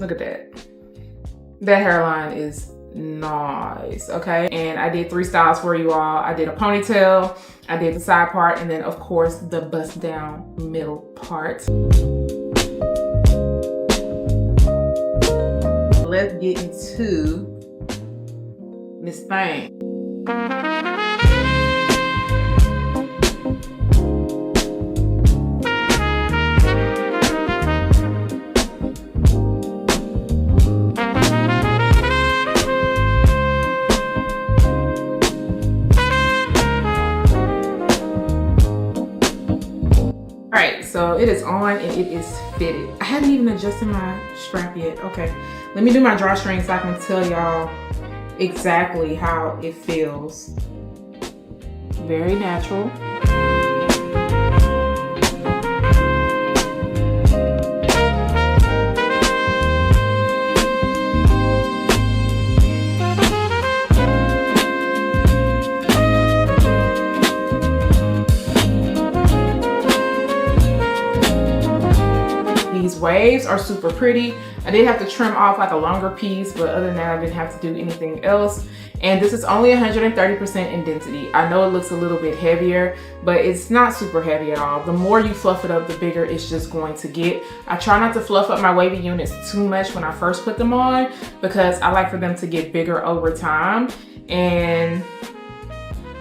Look at that. That hairline is nice, okay? And I did 3 styles for you all. I did a ponytail, I did the side part, and then of course the bust down middle part. Let's get into this thing. Alright, so it is on and it is fitted. I haven't even adjusted my strap yet. Okay, let me do my drawstring so I can tell y'all exactly how it feels. Very natural. These waves are super pretty. I did have to trim off like a longer piece, but other than that, I didn't have to do anything else. And this is only 130% in density. I know it looks a little bit heavier, but it's not super heavy at all. The more you fluff it up, the bigger it's just going to get. I try not to fluff up my wavy units too much when I first put them on because I like for them to get bigger over time. And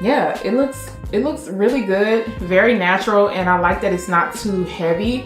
yeah, it looks really good, very natural, and I like that it's not too heavy.